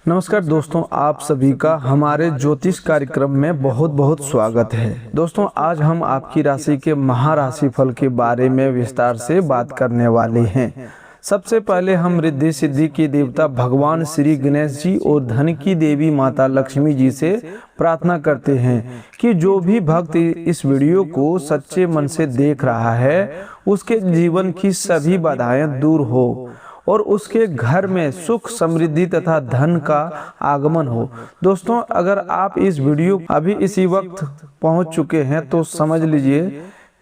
नमस्कार दोस्तों, आप सभी का हमारे ज्योतिष कार्यक्रम में बहुत बहुत स्वागत है। दोस्तों, आज हम आपकी राशि के महाराशि फल के बारे में विस्तार से बात करने वाले हैं। सबसे पहले हम रिद्धि सिद्धि के देवता भगवान श्री गणेश जी और धन की देवी माता लक्ष्मी जी से प्रार्थना करते हैं कि जो भी भक्त इस वीडियो को सच्चे मन से देख रहा है उसके जीवन की सभी बाधाएं दूर हो और उसके घर में सुख समृद्धि तथा धन का आगमन हो। दोस्तों, अगर आप इस वीडियो अभी इसी वक्त पहुंच चुके हैं तो समझ लीजिए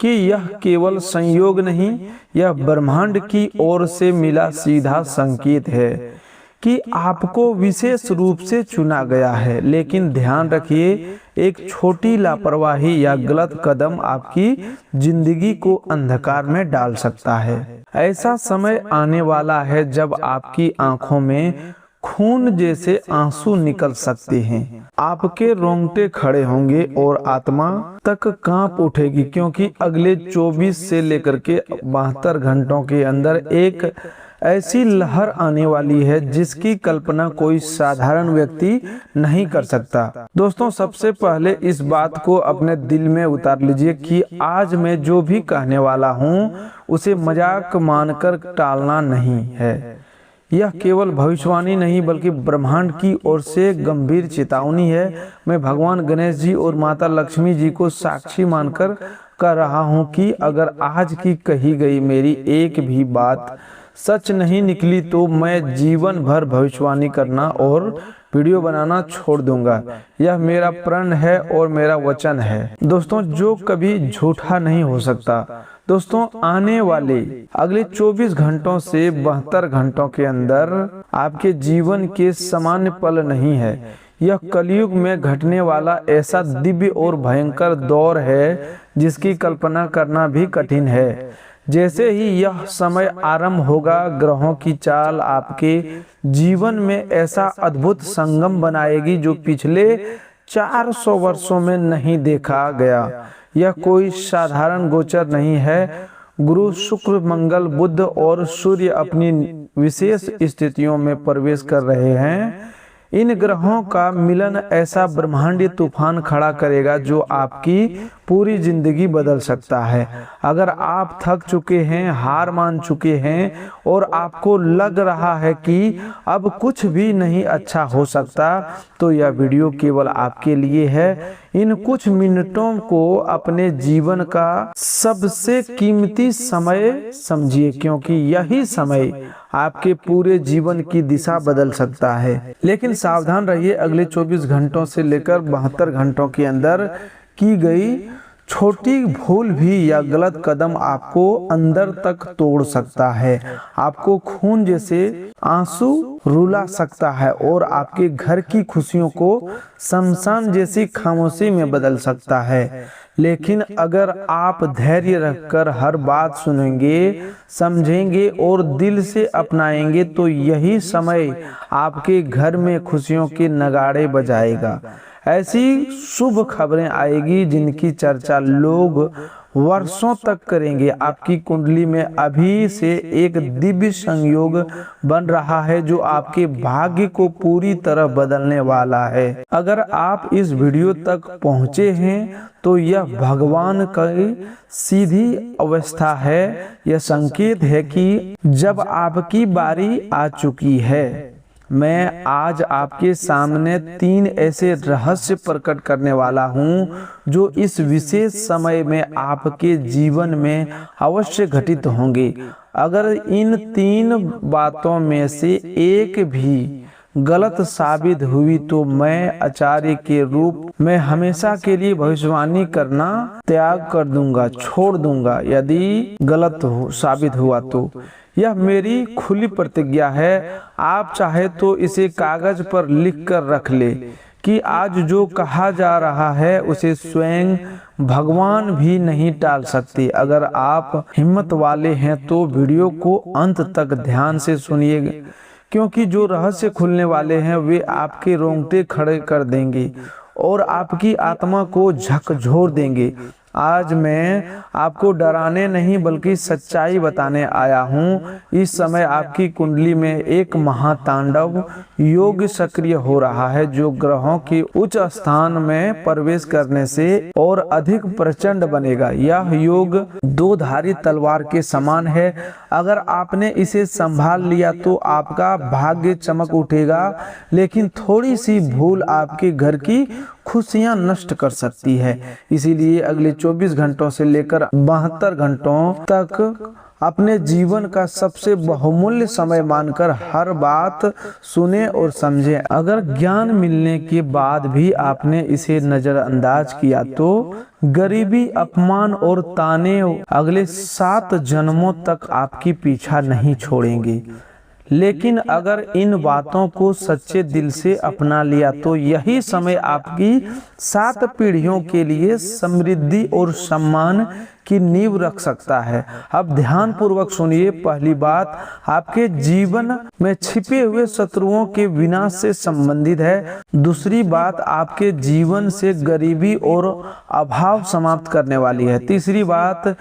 कि यह केवल संयोग नहीं, यह ब्रह्मांड की ओर से मिला सीधा संकेत है कि आपको विशेष रूप से चुना गया है। लेकिन ध्यान रखिए, एक छोटी लापरवाही या गलत कदम आपकी जिंदगी को अंधकार में डाल सकता है। ऐसा समय आने वाला है जब आपकी आंखों में खून जैसे आंसू निकल सकते हैं, आपके रोंगटे खड़े होंगे और आत्मा तक कांप उठेगी, क्योंकि अगले 24 से लेकर के 72 घंटों के अंदर एक ऐसी लहर आने वाली है जिसकी कल्पना कोई साधारण व्यक्ति नहीं कर सकता। दोस्तों, सबसे पहले इस बात को अपने दिल में उतार लीजिए कि आज मैं जो भी कहने वाला हूँ उसे मजाक मानकर टालना नहीं है। यह केवल भविष्यवाणी नहीं बल्कि ब्रह्मांड की ओर से गंभीर चेतावनी है। मैं भगवान गणेश जी और माता लक्ष्मी जी को साक्षी मानकर कह रहा हूँ कि अगर आज की कही गई मेरी एक भी बात सच नहीं निकली तो मैं जीवन भर भविष्यवाणी करना और वीडियो बनाना छोड़ दूंगा। यह मेरा प्रण है और मेरा वचन है दोस्तों, जो कभी झूठा नहीं हो सकता। दोस्तों, आने वाले अगले 24 घंटों से 72 घंटों के अंदर आपके जीवन के सामान्य पल नहीं है। यह कलयुग में घटने वाला ऐसा दिव्य और भयंकर दौर है जिसकी कल्पना करना भी कठिन है। जैसे ही यह समय आरंभ होगा, ग्रहों की चाल आपके जीवन में ऐसा अद्भुत संगम बनाएगी जो पिछले 400 वर्षों में नहीं देखा गया। यह कोई साधारण गोचर नहीं है। गुरु, शुक्र, मंगल, बुध और सूर्य अपनी विशेष स्थितियों में प्रवेश कर रहे हैं। इन ग्रहों का मिलन ऐसा ब्रह्मांडीय तूफान खड़ा करेगा जो आपकी पूरी जिंदगी बदल सकता है। अगर आप थक चुके हैं, हार मान चुके हैं और आपको लग रहा है कि अब कुछ भी नहीं अच्छा हो सकता, तो यह वीडियो केवल आपके लिए है। इन कुछ मिनटों को अपने जीवन का सबसे कीमती समय समझिए, क्योंकि यही समय आपके पूरे जीवन की दिशा बदल सकता है। लेकिन सावधान रहिए, अगले 24 घंटों से लेकर 72 घंटों के अंदर की गई छोटी भूल भी या गलत कदम आपको अंदर तक तोड़ सकता है, आपको खून जैसे आंसू रुला सकता है और आपके घर की खुशियों को शमशान जैसी खामोशी में बदल सकता है। लेकिन अगर आप धैर्य रखकर हर बात सुनेंगे, समझेंगे और दिल से अपनाएंगे तो यही समय आपके घर में खुशियों के नगाड़े बजाएगा। ऐसी शुभ खबरें आएगी जिनकी चर्चा लोग वर्षों तक करेंगे। आपकी कुंडली में अभी से एक दिव्य संयोग बन रहा है जो आपके भाग्य को पूरी तरह बदलने वाला है। अगर आप इस वीडियो तक पहुंचे हैं तो यह भगवान की सीधी अवस्था है। यह संकेत है कि जब आपकी बारी आ चुकी है। मैं आज आपके सामने 3 ऐसे रहस्य प्रकट करने वाला हूं जो इस विशेष समय में आपके जीवन में अवश्य घटित होंगे। अगर इन 3 बातों में से एक भी गलत साबित हुई तो मैं आचार्य के रूप में हमेशा के लिए भविष्यवाणी करना त्याग कर दूंगा, छोड़ दूंगा। यदि गलत साबित हुआ तो यह मेरी खुली प्रतिज्ञा है। आप चाहे तो इसे कागज पर लिख कर रख ले कि आज जो कहा जा रहा है उसे स्वयं भगवान भी नहीं टाल सकते। अगर आप हिम्मत वाले हैं तो वीडियो को अंत तक ध्यान से सुनिए, क्योंकि जो रहस्य खुलने वाले हैं वे आपके रोंगटे खड़े कर देंगे और आपकी आत्मा को झकझोर देंगे। आज मैं आपको डराने नहीं बल्कि सच्चाई बताने आया हूँ। इस समय आपकी कुंडली में एक महातांडव योग सक्रिय हो रहा है, जो ग्रहों के उच्च स्थान में प्रवेश करने से और अधिक प्रचंड बनेगा। यह योग दो धारी तलवार के समान है। अगर आपने इसे संभाल लिया तो आपका भाग्य चमक उठेगा, लेकिन थोड़ी सी भूल आपके घर की खुशियां नष्ट कर सकती है। इसीलिए अगले 24 घंटों से लेकर 72 घंटों तक अपने जीवन का सबसे बहुमूल्य समय मानकर हर बात सुने और समझें। अगर ज्ञान मिलने के बाद भी आपने इसे नजरअंदाज किया तो गरीबी, अपमान और ताने अगले 7 जन्मों तक आपकी पीछा नहीं छोड़ेंगे। लेकिन अगर इन बातों को सच्चे दिल से अपना लिया तो यही समय आपकी 7 पीढ़ियों के लिए समृद्धि और सम्मान की नींव रख सकता है। अब ध्यान पूर्वक सुनिए। पहली बात आपके जीवन में छिपे हुए शत्रुओं के विनाश से संबंधित है। दूसरी बात आपके जीवन से गरीबी और अभाव समाप्त करने वाली है। तीसरी बात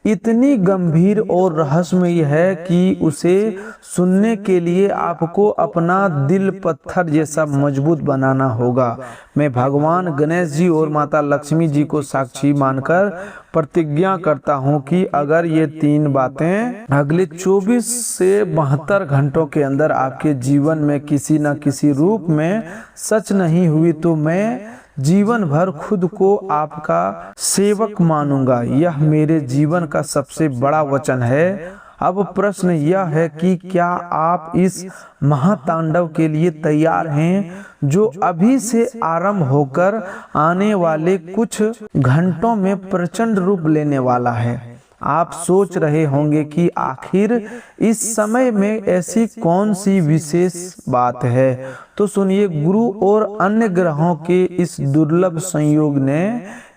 इतनी गंभीर और रहस्यमयी है कि उसे सुनने के लिए आपको अपना दिल पत्थर जैसा मजबूत बनाना होगा। मैं भगवान गणेश जी और माता लक्ष्मी जी को साक्षी मानकर प्रतिज्ञा करता हूँ कि अगर ये 3 बातें अगले 24 से 72 घंटों के अंदर आपके जीवन में किसी न किसी रूप में सच नहीं हुई तो मैं जीवन भर खुद को आपका सेवक मानूंगा। यह मेरे जीवन का सबसे बड़ा वचन है। अब प्रश्न यह है कि क्या आप इस महातांडव के लिए तैयार हैं, जो अभी से आरंभ होकर आने वाले कुछ घंटों में प्रचंड रूप लेने वाला है। आप सोच रहे होंगे कि आखिर इस समय में ऐसी कौन सी विशेष बात है। तो सुनिए, गुरु और अन्य ग्रहों के इस दुर्लभ संयोग ने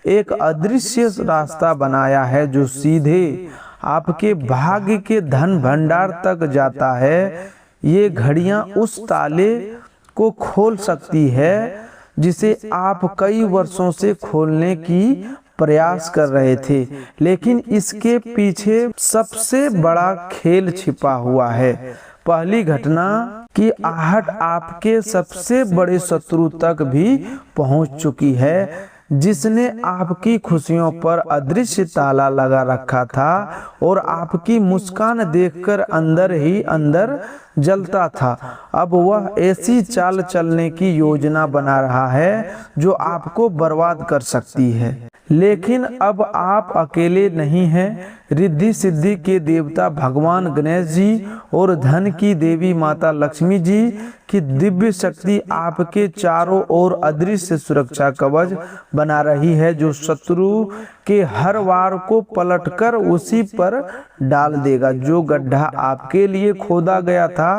एक अदृश्य रास्ता बनाया है जो सीधे आपके भाग्य के धन भंडार तक जाता है। ये घड़ियां उस ताले को खोल सकती है जिसे आप कई वर्षों से खोलने की प्रयास कर रहे थे, लेकिन इसके पीछे सबसे बड़ा खेल छिपा हुआ है। पहली घटना की आहट आपके सबसे बड़े शत्रु तक भी पहुंच चुकी है, जिसने आपकी खुशियों पर अदृश्य ताला लगा रखा था और आपकी मुस्कान देखकर अंदर ही अंदर जलता था। अब वह ऐसी चाल चलने की योजना बना रहा है जो आपको बर्बाद कर सकती है। लेकिन अब आप अकेले नहीं हैं। रिद्धि सिद्धि के देवता भगवान गणेश जी और धन की देवी माता लक्ष्मी जी की दिव्य शक्ति आपके चारों ओर अदृश्य सुरक्षा कवच बना रही है, जो शत्रु के हर वार को पलटकर उसी पर डाल देगा। जो गड्ढा आपके लिए खोदा गया था,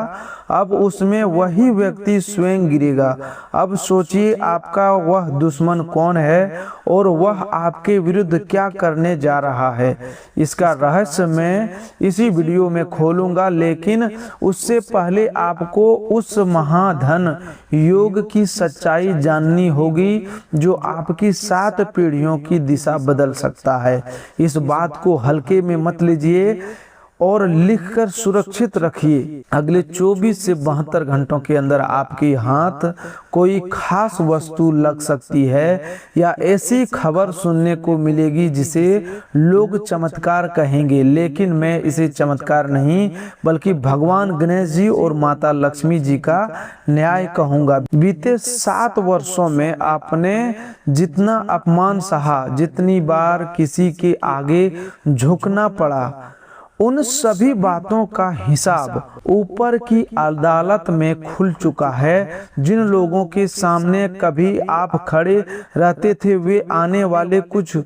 अब उसमें वही व्यक्ति स्वयं गिरेगा। अब सोचिए, आपका वह दुश्मन कौन है और वह आपके विरुद्ध क्या करने जा रहा है। इसका रहस्य मैं इसी वीडियो में खोलूंगा, लेकिन उससे पहले आपको उस महाधन योग की सच्चाई जाननी होगी जो आपकी 7 पीढ़ियों की दिशा बदल सकता है। इस बात को हल्के में मत लीजिए और लिखकर सुरक्षित रखिए। अगले 24 से 72 घंटों के अंदर आपके हाथ कोई खास वस्तु लग सकती है या ऐसी खबर सुनने को मिलेगी जिसे लोग चमत्कार कहेंगे, लेकिन मैं इसे चमत्कार नहीं बल्कि भगवान गणेश जी और माता लक्ष्मी जी का न्याय कहूंगा। बीते 7 वर्षों में आपने जितना अपमान सहा, जितनी बार किसी के आगे झुकना पड़ा, उन सभी बातों का हिसाब ऊपर की अदालत में खुल चुका है। जिन लोगों के सामने कभी आप खड़े रहते थे, वे आने वाले कुछ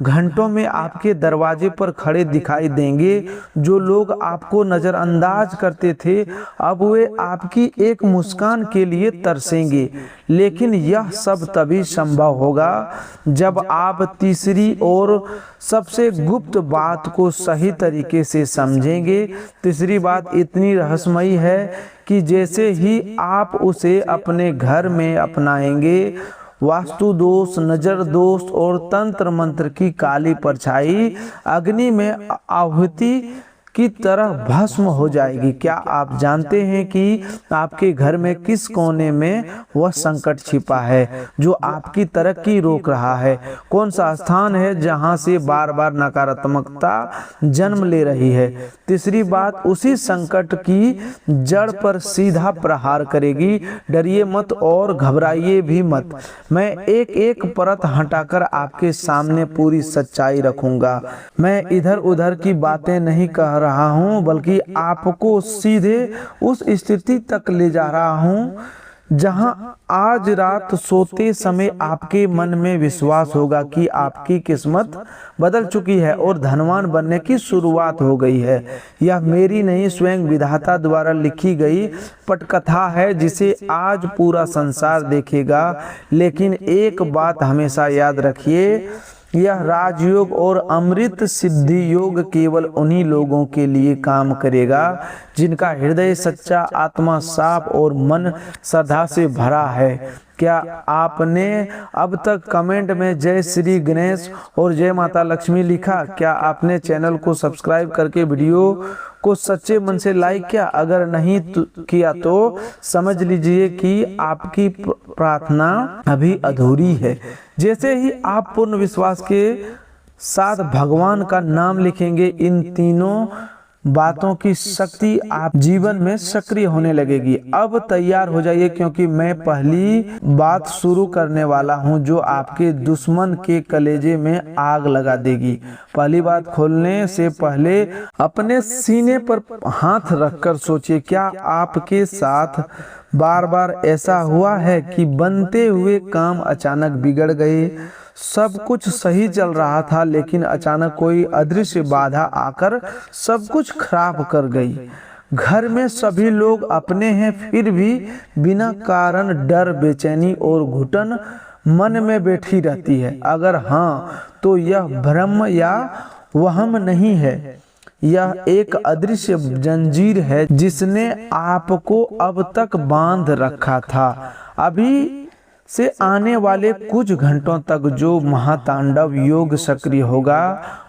घंटों में आपके दरवाजे पर खड़े दिखाई देंगे। जो लोग आपको नजरअंदाज करते थे, अब वे आपकी एक मुस्कान के लिए तरसेंगे। लेकिन यह सब तभी संभव होगा जब आप तीसरी और सबसे गुप्त बात को सही तरीके से समझेंगे। तीसरी बात इतनी रहस्यमयी है कि जैसे ही आप उसे अपने घर में अपनाएंगे, वास्तु दोष, नजर दोष और तंत्र मंत्र की काली परछाई अग्नि में आहुति की तरह भस्म हो जाएगी। क्या आप जानते हैं कि आपके घर में किस कोने में वह संकट छिपा है जो आपकी तरक्की रोक रहा है? कौन सा स्थान है जहां से बार बार नकारात्मकता जन्म ले रही है? तीसरी बात, उसी संकट की जड़ पर सीधा प्रहार करेगी। डरिए मत और घबराइए भी मत। मैं एक एक परत हटाकर आपके सामने पूरी सच्चाई रखूंगा। मैं इधर उधर की बातें नहीं कह रहा हूं, बल्कि आपको सीधे उस स्थिति तक ले जा रहा हूं जहां आज रात सोते समय आपके मन में विश्वास होगा कि आपकी किस्मत बदल चुकी है और धनवान बनने की शुरुआत हो गई है। यह मेरी नहीं, स्वयं विधाता द्वारा लिखी गई पटकथा है जिसे आज पूरा संसार देखेगा। लेकिन एक बात हमेशा याद रखिए, यह राजयोग और अमृत सिद्धि योग केवल उन्हीं लोगों के लिए काम करेगा जिनका हृदय सच्चा, आत्मा साफ और मन श्रद्धा से भरा है। क्या आपने अब तक कमेंट में जय श्री गणेश और जय माता लक्ष्मी लिखा? क्या आपने चैनल को सब्सक्राइब करके वीडियो को सच्चे मन से लाइक किया? अगर नहीं किया तो समझ लीजिए कि आपकी प्रार्थना अभी अधूरी है। जैसे ही आप पूर्ण विश्वास के साथ भगवान का नाम लिखेंगे, इन तीनों बातों की शक्ति आप जीवन में सक्रिय होने लगेगी। अब तैयार हो जाइए, क्योंकि मैं पहली बात शुरू करने वाला हूं जो आपके दुश्मन के कलेजे में आग लगा देगी। पहली बात खोलने से पहले अपने सीने पर हाथ रखकर सोचिए, क्या आपके साथ बार बार ऐसा हुआ है कि बनते हुए काम अचानक बिगड़ गए? सब कुछ सही चल रहा था, लेकिन अचानक कोई अदृश्य बाधा आकर सब कुछ खराब कर गई। घर में सभी लोग अपने हैं, फिर भी बिना कारण डर, बेचैनी और घुटन मन में बैठी रहती है। अगर हाँ, तो यह भ्रम या वहम नहीं है, यह एक अदृश्य जंजीर है जिसने आपको अब तक बांध रखा था। अभी से आने वाले कुछ घंटों तक जो महातांडव योग सक्रिय होगा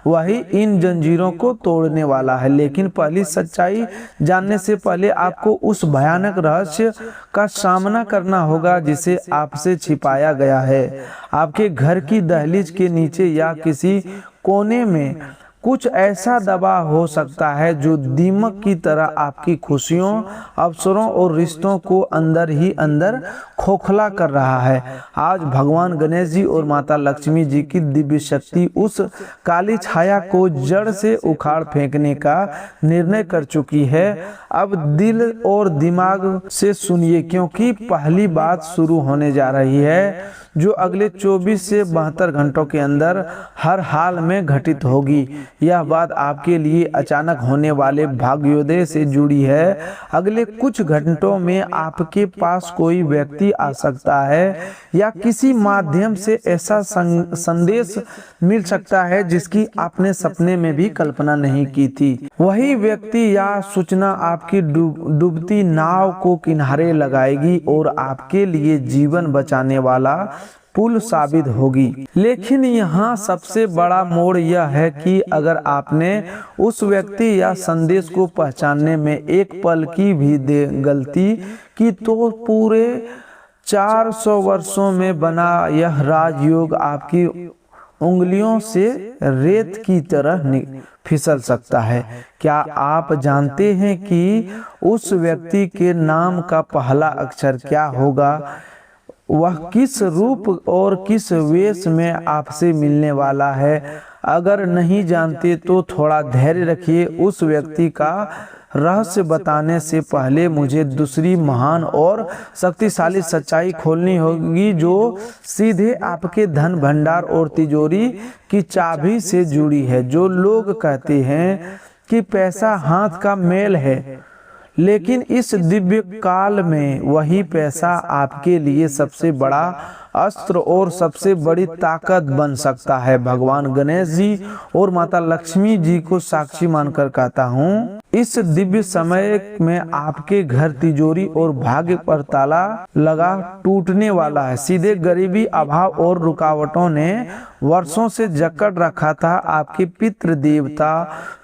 वही इन जंजीरों को तोड़ने वाला है। लेकिन पहली सच्चाई जानने से पहले आपको उस भयानक रहस्य का सामना करना होगा जिसे आपसे छिपाया गया है। आपके घर की दहलीज के नीचे या किसी कोने में कुछ ऐसा दबा हो सकता है जो दीमक की तरह आपकी खुशियों, अवसरों और रिश्तों को अंदर ही अंदर खोखला कर रहा है। आज भगवान गणेश जी और माता लक्ष्मी जी की दिव्य शक्ति उस काली छाया को जड़ से उखाड़ फेंकने का निर्णय कर चुकी है। अब दिल और दिमाग से सुनिए, क्योंकि पहली बात शुरू होने जा रही है जो अगले 24 से 72 घंटों के अंदर हर हाल में घटित होगी। यह बात आपके लिए अचानक होने वाले भाग्योदय से जुड़ी है। अगले कुछ घंटों में आपके पास कोई व्यक्ति आ सकता है या किसी माध्यम से ऐसा संदेश मिल सकता है जिसकी आपने सपने में भी कल्पना नहीं की थी। वही व्यक्ति या सूचना आपकी डूबती नाव को किनारे लगाएगी और आपके लिए जीवन बचाने वाला पुल साबित होगी। लेकिन यहाँ सबसे बड़ा मोड़ यह है कि अगर आपने उस व्यक्ति या संदेश को पहचानने में एक पल की भी गलती की तो पूरे 400 वर्षों में बना यह राजयोग आपकी उंगलियों से रेत की तरह फिसल सकता है। क्या आप जानते हैं कि उस व्यक्ति के नाम का पहला अक्षर क्या होगा? वह किस रूप और किस वेश में आपसे मिलने वाला है? अगर नहीं जानते तो थोड़ा धैर्य रखिए। उस व्यक्ति का रहस्य बताने से पहले मुझे दूसरी महान और शक्तिशाली सच्चाई खोलनी होगी जो सीधे आपके धन भंडार और तिजोरी की चाबी से जुड़ी है। जो लोग कहते हैं कि पैसा हाथ का मेल है, लेकिन इस दिव्य काल में वही पैसा आपके लिए सबसे बड़ा अस्त्र और सबसे बड़ी ताकत बन सकता है। भगवान गणेश जी और माता लक्ष्मी जी को साक्षी मानकर कहता हूँ, इस दिव्य समय में आपके घर तिजोरी और भाग्य पर ताला लगा टूटने वाला है। सीधे गरीबी, अभाव और रुकावटों ने वर्षों से जकड़ रखा था। आपके पितृ देवता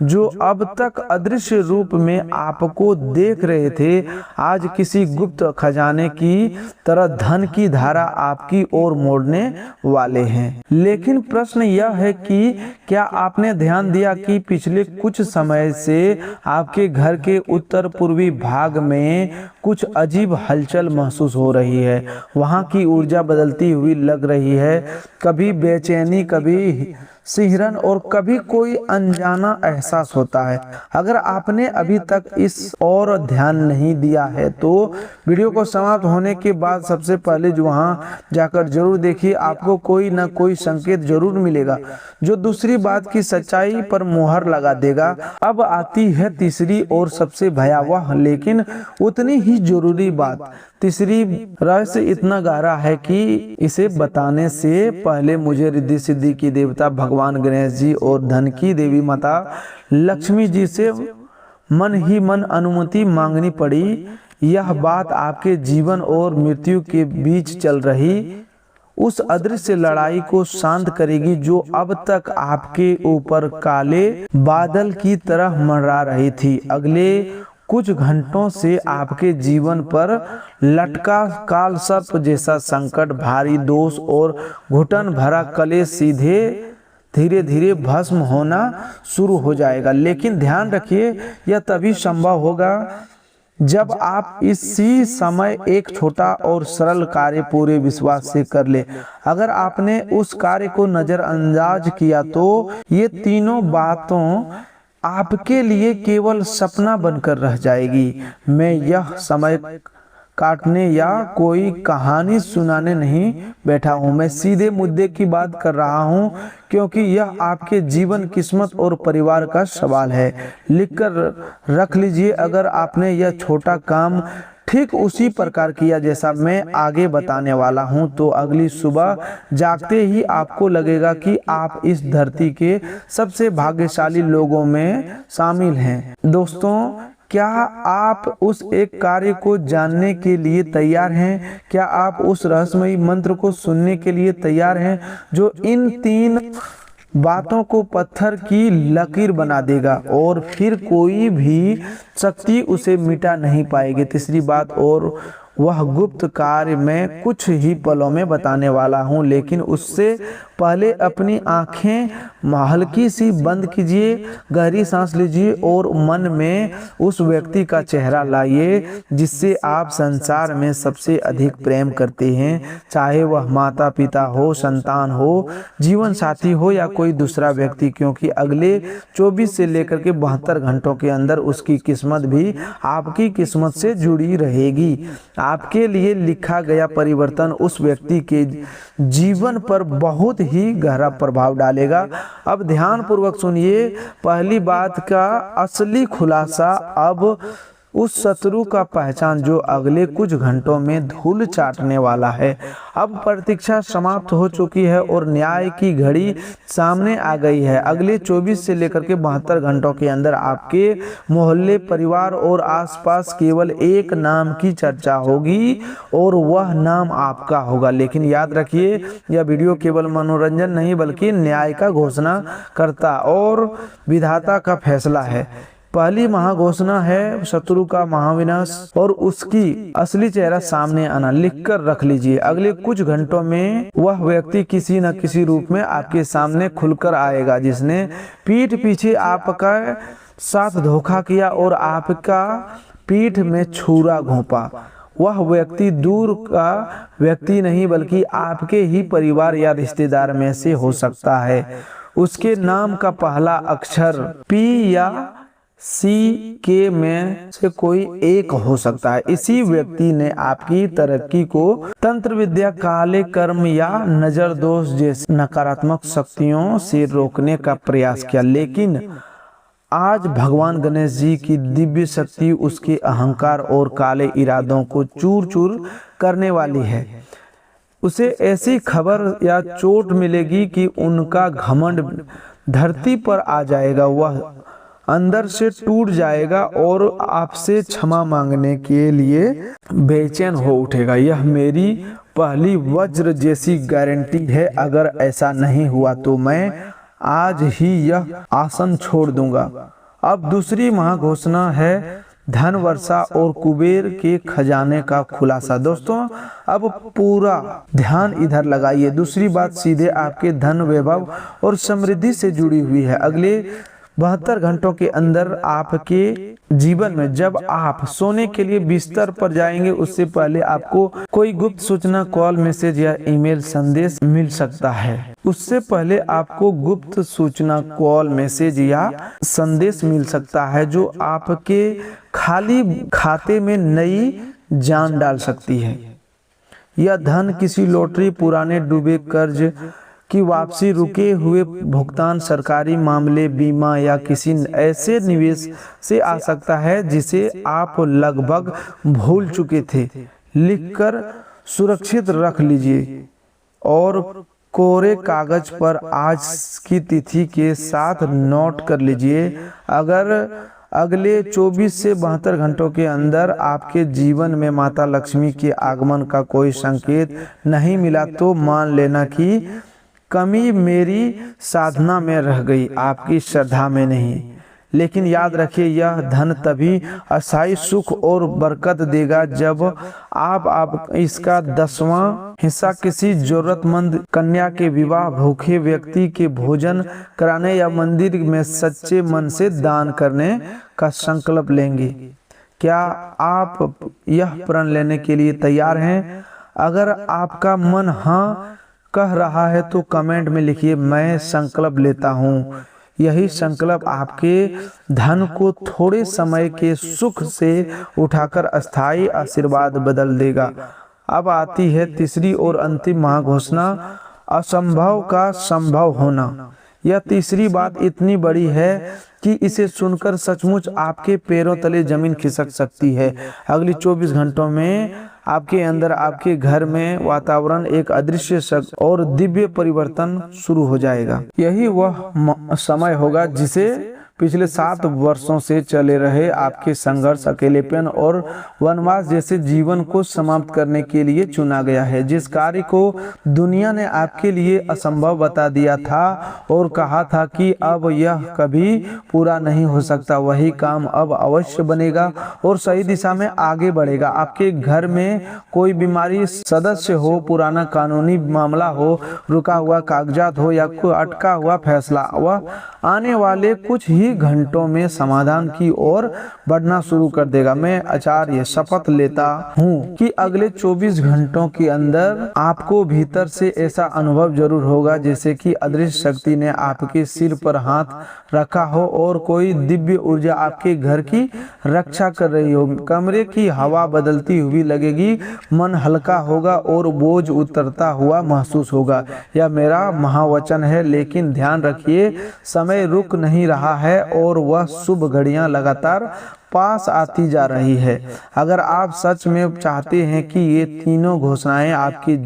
जो अब तक अदृश्य रूप में आपको देख रहे थे, आज किसी गुप्त खजाने की तरह धन की धारा आपकी ओर मोड़ने वाले हैं। लेकिन प्रश्न यह है कि क्या आपने ध्यान दिया कि पिछले कुछ समय से आपके घर के उत्तर पूर्वी भाग में कुछ अजीब हलचल महसूस हो रही है। वहां की ऊर्जा बदलती हुई लग रही है, कभी बेचैनी, कभी सिहरन और कभी कोई अनजाना एहसास होता है। अगर आपने अभी तक इस और ध्यान नहीं दिया है तो वीडियो को समाप्त होने के बाद सबसे पहले जो वहां जाकर जरूर देखिए, आपको कोई ना कोई संकेत जरूर मिलेगा जो दूसरी बात की सच्चाई पर मुहर लगा देगा। अब आती है तीसरी और सबसे भयावह लेकिन उतनी ही जरूरी बात। तीसरी रहस्य इतना गहरा है कि इसे बताने से पहले मुझे रिद्धि सिद्धि की देवता भगवान गणेश जी और धन की देवी माता लक्ष्मी जी से मन ही मन अनुमति मांगनी पड़ी। यह बात आपके जीवन और मृत्यु के बीच चल रही उस अदृश्य लड़ाई को शांत करेगी जो अब तक आपके ऊपर काले बादल की तरह मंडरा रही थी। अगले कुछ घंटों से आपके जीवन पर लटका काल सर्प जैसा संकट, भारी दोष और घुटन भरा कलेश सीधे धीरे धीरे भस्म होना शुरू हो जाएगा। लेकिन ध्यान रखिए, यह तभी संभव होगा जब आप इसी समय एक छोटा और सरल कार्य पूरे विश्वास से कर ले। अगर आपने उस कार्य को नजरअंदाज किया तो ये तीनों बातों आपके लिए केवल सपना बनकर रह जाएगी। मैं यह समय काटने या कोई कहानी सुनाने नहीं बैठा हूँ, मैं सीधे मुद्दे की बात कर रहा हूँ, क्योंकि यह आपके जीवन, किस्मत और परिवार का सवाल है। लिखकर रख लीजिए, अगर आपने यह छोटा काम ठीक उसी प्रकार किया जैसा मैं आगे बताने वाला हूं, तो अगली सुबह जागते ही आपको लगेगा कि आप इस धरती के सबसे भाग्यशाली लोगों में शामिल हैं। दोस्तों, क्या आप उस एक कार्य को जानने के लिए तैयार हैं? क्या आप उस रहस्यमयी मंत्र को सुनने के लिए तैयार हैं जो इन तीन बातों को पत्थर की लकीर बना देगा और फिर कोई भी शक्ति उसे मिटा नहीं पाएगी? तीसरी बात, और वह गुप्त कार्य मैं कुछ ही पलों में बताने वाला हूं, लेकिन उससे पहले अपनी आंखें हल्की सी बंद कीजिए, गहरी सांस लीजिए और मन में उस व्यक्ति का चेहरा लाइए जिससे आप संसार में सबसे अधिक प्रेम करते हैं। चाहे वह माता पिता हो, संतान हो, जीवन साथी हो या कोई दूसरा व्यक्ति, क्योंकि अगले 24 से लेकर के 72 घंटों के अंदर उसकी किस्मत भी आपकी किस्मत से जुड़ी रहेगी। आपके लिए लिखा गया परिवर्तन उस व्यक्ति के जीवन पर बहुत ही गहरा प्रभाव डालेगा। अब ध्यान पूर्वक सुनिए, पहली बात का असली खुलासा अब उस शत्रु का पहचान जो अगले कुछ घंटों में धूल चाटने वाला है। अब प्रतीक्षा समाप्त हो चुकी है और न्याय की घड़ी सामने आ गई है। अगले 24 से लेकर के 72 घंटों के अंदर आपके मोहल्ले, परिवार और आसपास केवल एक नाम की चर्चा होगी और वह नाम आपका होगा। लेकिन याद रखिए, यह वीडियो केवल मनोरंजन नहीं बल्कि न्याय का घोषणा करता और विधाता का फैसला है। पहली महाघोषणा है शत्रु का महाविनाश और उसकी असली चेहरा सामने आना। लिखकर रख लीजिए, अगले कुछ घंटों में वह व्यक्ति किसी न किसी रूप में आपके सामने खुलकर आएगा जिसने पीठ पीछे आपका साथ धोखा किया और आपका पीठ में छुरा घोंपा। वह व्यक्ति दूर का व्यक्ति नहीं बल्कि आपके ही परिवार या रिश्तेदार में से हो सकता है। उसके नाम का पहला अक्षर पी या सी के में से कोई एक हो सकता है। इसी व्यक्ति ने आपकी तरक्की को तंत्र विद्या, काले कर्म या नजर दोष जैसी नकारात्मक शक्तियों से रोकने का प्रयास किया, लेकिन आज भगवान गणेश जी की दिव्य शक्ति उसके अहंकार और काले इरादों को चूर चूर करने वाली है। उसे ऐसी खबर या चोट मिलेगी कि उनका घमंड धरती पर आ जाएगा, वह अंदर से टूट जाएगा और आपसे क्षमा मांगने के लिए बेचैन हो उठेगा। यह मेरी पहली वज्र जैसी गारंटी है। अगर ऐसा नहीं हुआ तो मैं आज ही यह आसन छोड़ दूंगा। अब दूसरी महाघोषणा है धन वर्षा और कुबेर के खजाने का खुलासा। दोस्तों अब पूरा ध्यान इधर लगाइए। दूसरी बात सीधे आपके धन, वैभव और समृद्धि से जुड़ी हुई है। अगले 72 घंटों के अंदर आपके जीवन में जब आप सोने के लिए बिस्तर पर जाएंगे, उससे पहले आपको कोई गुप्त सूचना, कॉल, मैसेज या ईमेल संदेश मिल सकता है। उससे पहले आपको गुप्त सूचना, कॉल, मैसेज या संदेश मिल सकता है जो आपके खाली खाते में नई जान डाल सकती है। यह धन किसी लॉटरी, पुराने डूबे कर्ज की वापसी, रुके हुए भुगतान, सरकारी मामले, बीमा या किसी ऐसे निवेश से आ सकता है जिसे आप लगभग भूल चुके थे। लिखकर सुरक्षित रख लीजिए और कोरे कागज पर आज की तिथि के साथ नोट कर लीजिए। अगर अगले 24 से 72 घंटों के अंदर आपके जीवन में माता लक्ष्मी के आगमन का कोई संकेत नहीं मिला तो मान लेना कि कमी मेरी साधना में रह गई, आपकी श्रद्धा में नहीं। लेकिन याद रखिए, यह धन तभी अस्थायी सुख और बरकत देगा जब आप इसका 10वां हिस्सा किसी जरूरतमंद कन्या के विवाह, भूखे व्यक्ति के भोजन कराने या मंदिर में सच्चे मन से दान करने का संकल्प लेंगे। क्या आप यह प्रण लेने के लिए तैयार हैं? अगर आपका मन हाँ कह रहा है तो कमेंट में लिखिए, मैं संकल्प लेता हूँ। यही संकल्प आपके धन को थोड़े समय के सुख से उठाकर अस्थायी आशीर्वाद बदल देगा। अब आती है तीसरी और अंतिम महाघोषणा, असंभव का संभव होना। यह तीसरी बात इतनी बड़ी है कि इसे सुनकर सचमुच आपके पैरों तले जमीन खिसक सकती है। अगली 24 घंटों में आपके अंदर, आपके घर में वातावरण एक अदृश्य शक्ति और दिव्य परिवर्तन शुरू हो जाएगा। यही वह समय होगा जिसे पिछले 7 वर्षों से चले रहे आपके संघर्ष, अकेलेपन और वनवास जैसे जीवन को समाप्त करने के लिए चुना गया है। जिस कार्य को दुनिया ने आपके लिए असंभव बता दिया था और कहा था कि अब यह कभी पूरा नहीं हो सकता, वही काम अब अवश्य बनेगा और सही दिशा में आगे बढ़ेगा। आपके घर में कोई बीमारी, सदस्य हो, पुराना कानूनी मामला हो, रुका हुआ कागजात हो या कोई अटका हुआ फैसला, वह आने वाले कुछ ही घंटों में समाधान की ओर बढ़ना शुरू कर देगा। मैं आचार्य शपथ लेता हूँ कि अगले 24 घंटों के अंदर आपको भीतर से ऐसा अनुभव जरूर होगा जैसे कि अदृश्य शक्ति ने आपके सिर पर हाथ रखा हो और कोई दिव्य ऊर्जा आपके घर की रक्षा कर रही हो। कमरे की हवा बदलती हुई लगेगी, मन हल्का होगा और बोझ उतरता हुआ महसूस होगा। यह मेरा महावचन है, लेकिन ध्यान रखिए, समय रुक नहीं रहा है और वह शुभ घड़ियां लगातार पास आती जा रही है। अगर आप सच में चाहते हैं कि ये तीनों घोषणाएं आपके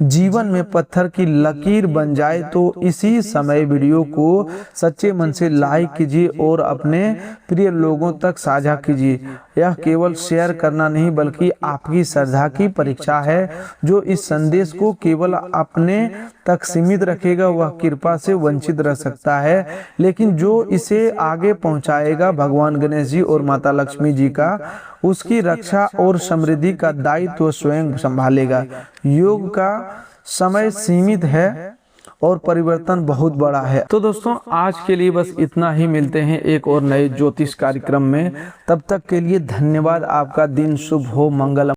जीवन में पत्थर की लकीर बन जाए तो इसी समय वीडियो को सच्चे मन से लाइक कीजिए और अपने प्रिय लोगों तक साझा कीजिए। यह केवल शेयर करना नहीं बल्कि आपकी श्रद्धा की परीक्षा है। जो इस संदेश को केवल अपने तक सीमित रखेगा वह कृपा से वंचित रह सकता है, लेकिन जो इसे आगे पहुंचाएगा भगवान गणेश जी और माता लक्ष्मी जी का, उसकी रक्षा और समृद्धि का दायित्व स्वयं संभालेगा। योग का समय सीमित है और परिवर्तन बहुत बड़ा है। तो दोस्तों आज के लिए बस इतना ही, मिलते हैं एक और नए ज्योतिष कार्यक्रम में। तब तक के लिए धन्यवाद। आपका दिन शुभ हो, मंगल